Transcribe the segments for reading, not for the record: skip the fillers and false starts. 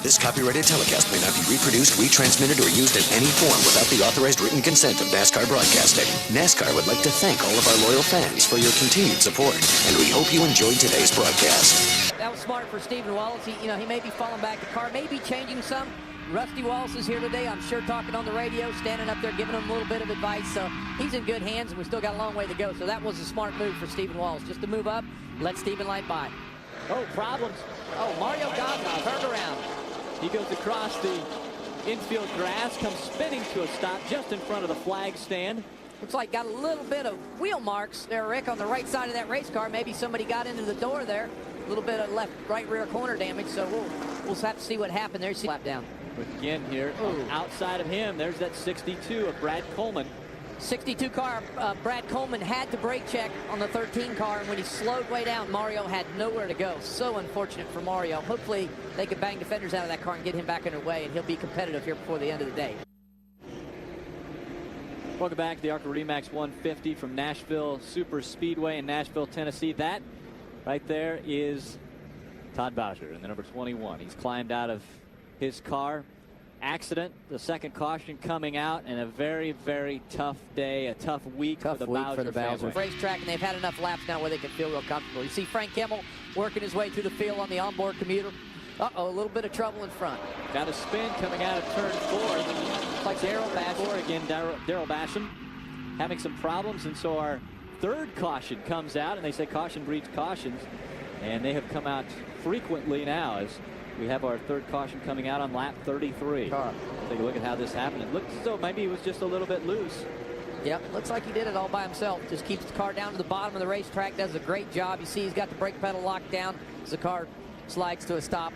This copyrighted telecast may not be reproduced, retransmitted, or used in any form without the authorized written consent of NASCAR Broadcasting. NASCAR would like to thank all of our loyal fans for your continued support, and we hope you enjoyed today's broadcast. That was smart for Stephen Wallace. He may be falling back the car, may be changing some. Rusty Wallace is here today, I'm sure, talking on the radio, standing up there, giving him a little bit of advice. So he's in good hands, and we still got a long way to go. So that was a smart move for Stephen Wallace, just to move up, let Stephen light by. Oh, problems. Oh, Mario Gosling turned around. He goes across the infield grass, comes spinning to a stop just in front of the flag stand. Looks like got a little bit of wheel marks there, Rick, on the right side of that race car. Maybe somebody got into the door there. A little bit of right rear corner damage, so we'll have to see what happened there. See, lap down. But again here, outside of him, there's that 62 of Brad Coleman. 62 car, Brad Coleman had to brake check on the 13 car, and when he slowed way down, Mario had nowhere to go. So unfortunate for Mario. Hopefully they can bang defenders out of that car and get him back underway, and he'll be competitive here before the end of the day. Welcome back to the Arca Remax 150 from Nashville Superspeedway in Nashville, Tennessee. That right there is Todd Bowser in the number 21. He's climbed out of his car. Accident, the second caution coming out, and a very, very tough day, a tough week for the Bowser family. Racetrack, and they've had enough laps now where they can feel real comfortable. You see Frank Kimmel working his way through the field on the onboard commuter. Uh-oh, a little bit of trouble in front. Got a spin coming out of turn 4. Like Darrell Basham. Again, Darrell Basham having some problems, and so our third caution comes out, and they say caution breeds cautions, and they have come out frequently now as we have our third caution coming out on lap 33. Take a look at how this happened. It looks as though maybe he was just a little bit loose. Yep, looks like he did it all by himself. Just keeps the car down to the bottom of the racetrack, does a great job. You see he's got the brake pedal locked down as the car slides to a stop.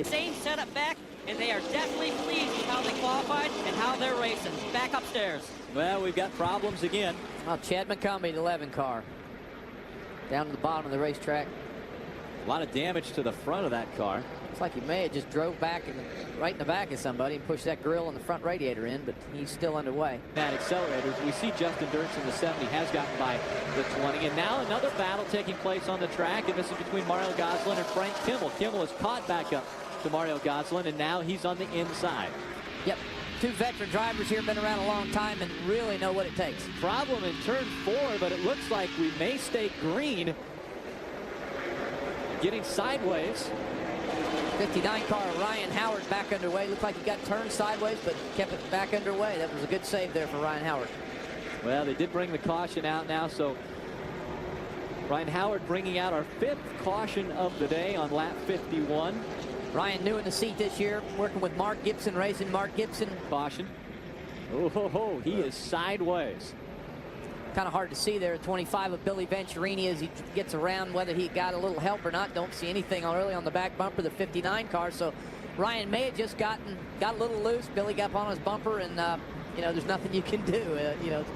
Same setup back, and they are definitely pleased with how they qualified and how they're racing. Back upstairs. Well, we've got problems again. Oh, Chad McCumbee, the 11 car. Down to the bottom of the racetrack. A lot of damage to the front of that car. Looks like he may have just drove back right in the back of somebody and pushed that grill and the front radiator in, but he's still underway. At accelerators, we see Justin Dirks in the 70 has gotten by the 20, and now another battle taking place on the track, and this is between Mario Gosling and Frank Kimmel. Kimmel is caught back up to Mario Gosling, and now he's on the inside. Yep, two veteran drivers here, been around a long time and really know what it takes. Problem in turn 4, but it looks like we may stay green. Getting sideways. 59 car, Ryan Howard back underway. Looked like he got turned sideways, but kept it back underway. That was a good save there for Ryan Howard. Well, they did bring the caution out now, so Ryan Howard bringing out our 5th caution of the day on lap 51. Ryan new in the seat this year, working with Mark Gibson Racing. Mark Gibson. Caution. Oh, he is sideways. Kind of hard to see there at 25 of Billy Venturini as he gets around, whether he got a little help or not. Don't see anything early on the back bumper, the 59 car. So Ryan may have just got a little loose. Billy got up on his bumper, and there's nothing you can do.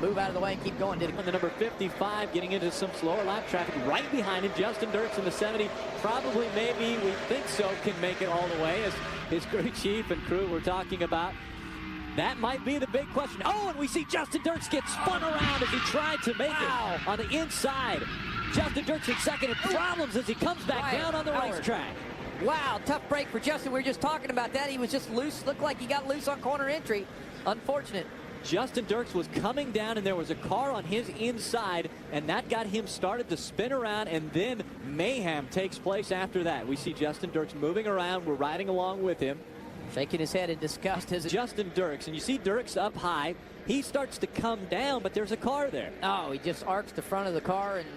Move out of the way and keep going. Did the number 55 getting into some slower lap traffic right behind him. Justin Dirks in the 70. Probably, maybe, we think so, can make it all the way as his crew chief and crew were talking about. That might be the big question. Oh, and we see Justin Dirks get spun around as he tried to make it on the inside. Justin Dirks in second, and problems as he comes back down on the racetrack. Wow, tough break for Justin. We were just talking about that. He was just loose. Looked like he got loose on corner entry. Unfortunate. Justin Dirks was coming down, and there was a car on his inside, and that got him started to spin around, and then mayhem takes place after that. We see Justin Dirks moving around. We're riding along with him. Shaking his head in disgust as Justin Dirks, and you see Dirks up high. He starts to come down, but there's a car there. Oh, he just arcs the front of the car and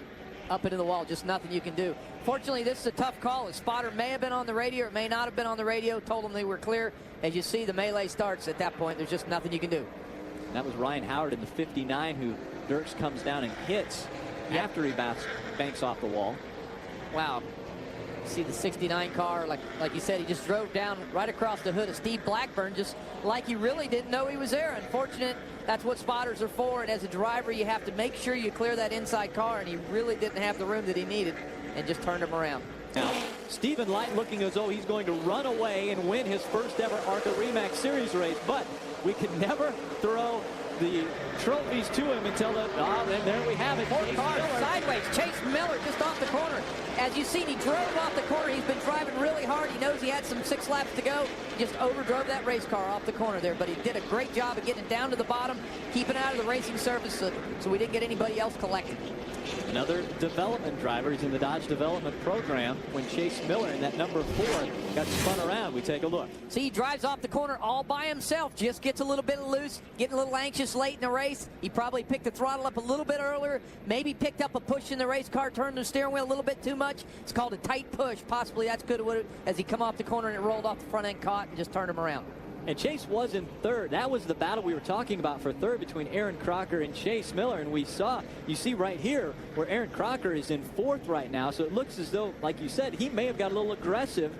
up into the wall. Just nothing you can do. Fortunately, this is a tough call. His spotter may have been on the radio, or may not have been on the radio. Told them they were clear. As you see, the melee starts at that point. There's just nothing you can do. And that was Ryan Howard in the 59 who Dirks comes down and hits after he banks off the wall. Wow. See the 69 car, like you said, he just drove down right across the hood of Steve Blackburn, just like he really didn't know he was there. Unfortunate, that's what spotters are for, and as a driver, you have to make sure you clear that inside car, and he really didn't have the room that he needed, and just turned him around. Now, Stephen Light looking as though he's going to run away and win his first ever ARCA Remax Series race, but we can never throw the trophies to him until and there we have it. 4 cars sideways. Chase Miller just off the corner. As you've seen, he drove off the corner. He's been driving really hard. He knows he had some 6 laps to go. Just overdrove that race car off the corner there, but he did a great job of getting it down to the bottom, keeping out of the racing surface so we didn't get anybody else collected. Another development driver. He's in the Dodge development program. When Chase Miller in that number 4 got spun around, we take a look. See, he drives off the corner all by himself, just gets a little bit loose, getting a little anxious late in the race. He probably picked the throttle up a little bit earlier, maybe picked up a push in the race car, turned the steering wheel a little bit too much. It's called a tight push. Possibly that's good as he come off the corner and it rolled off the front end, caught, and just turned him around. And Chase was in 3rd. That was the battle we were talking about for 3rd between Aaron Crocker and Chase Miller. And you see right here where Aaron Crocker is in 4th right now. So it looks as though, like you said, he may have got a little aggressive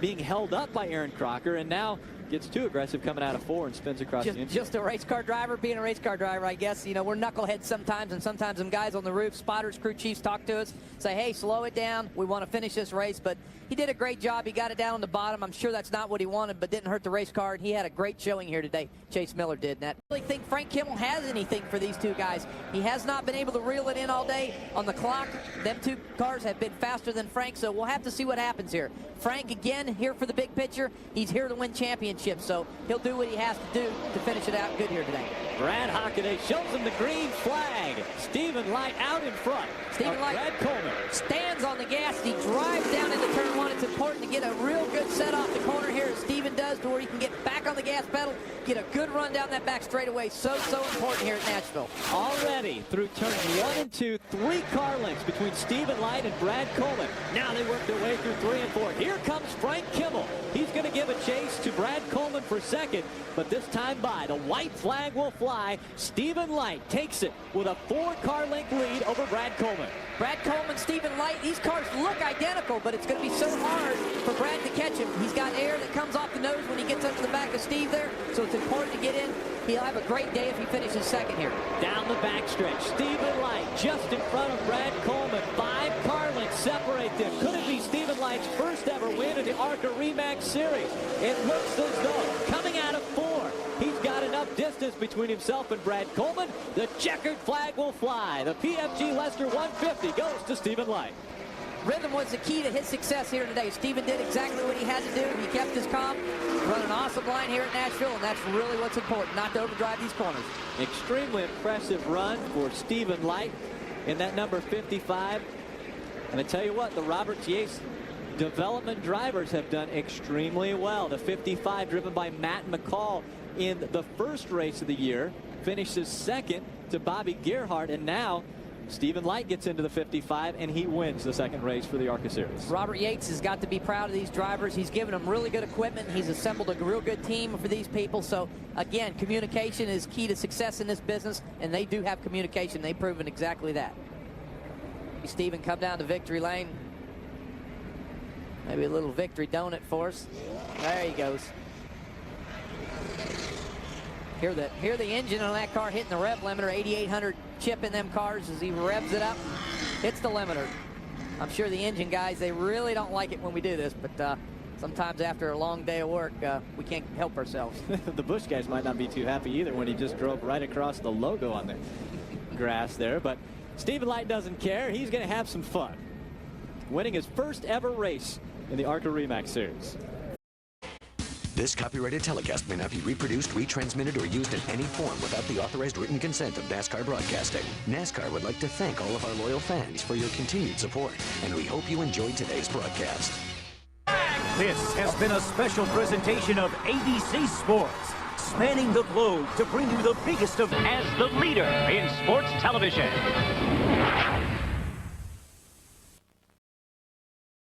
being held up by Aaron Crocker, and now gets too aggressive coming out of 4 and spins across the infield. Just a race car driver being a race car driver, I guess. You know, we're knuckleheads sometimes, and sometimes them guys on the roof, spotters, crew chiefs, talk to us, say, hey, slow it down. We want to finish this race. But he did a great job. He got it down on the bottom. I'm sure that's not what he wanted, but didn't hurt the race car. And he had a great showing here today. Chase Miller did. And I really think Frank Kimmel has anything for these 2 guys. He has not been able to reel it in all day. On the clock, them 2 cars have been faster than Frank, so we'll have to see what happens here. Frank, again, here for the big picture. He's here to win championships, so he'll do what he has to do to finish it out good here today. Brad Hockaday shows him the green flag. Stephen Light out in front. Stephen Light Brad Coleman stands on the gas. He drives down into turn 1. It's important to get a real good set off the corner here, as Stephen does, to where he can get back on the gas pedal, get a good run down that back straightaway. So important here at Nashville. Already through turn 1 and 2, 3 car lengths between Stephen Light and Brad Coleman. Now they work their way through 3 and 4. Here comes Frank Kimmel. He's going to give a chase to Brad Coleman for 2nd, but this time by. The white flag will fly. Stephen Light takes it with a 4-car length lead over Brad Coleman. Brad Coleman, Stephen Light, these cars look identical, but it's going to be so hard for Brad to catch him. He's got air that comes off the nose when he gets up to the back of Steve there, so it's important to get in. He'll have a great day if he finishes 2nd here. Down the backstretch, Stephen Light just in front of Brad Coleman. 5 car lengths separate them. Could it be Stephen Light's first ever win in the Arca Remax Series? It looks as though, coming out of 4, he's got enough distance between himself and Brad Coleman. The checkered flag will fly. The PFG Lester 150 goes to Stephen Light. Rhythm was the key to his success here today. Stephen did exactly what he had to do. He kept his calm, run an awesome line here at Nashville, and that's really what's important, not to overdrive these corners. Extremely impressive run for Stephen Light in that number 55. And I tell you what, the Roberts Yates development drivers have done extremely well. The 55 driven by Matt McCall in the first race of the year finishes 2nd to Bobby Gerhardt, and now Stephen Light gets into the 55 and he wins the 2nd race for the Arca Series. Robert Yates has got to be proud of these drivers. He's given them really good equipment. He's assembled a real good team for these people. So again, communication is key to success in this business, and they do have communication. They've proven exactly that. Stephen come down to victory lane. Maybe a little victory donut for us. There he goes. Hear the engine on that car hitting the rev limiter. 8,800 chip in them cars as he revs it up. Hits the limiter. I'm sure the engine guys, they really don't like it when we do this, but sometimes after a long day of work, we can't help ourselves. The Busch guys might not be too happy either when he just drove right across the logo on the grass there, but Stephen Light doesn't care. He's going to have some fun, winning his first ever race in the Arca Remax Series. This copyrighted telecast may not be reproduced, retransmitted, or used in any form without the authorized written consent of NASCAR Broadcasting. NASCAR would like to thank all of our loyal fans for your continued support, and we hope you enjoyed today's broadcast. This has been a special presentation of ABC Sports, spanning the globe to bring you the biggest of... As the leader in sports television.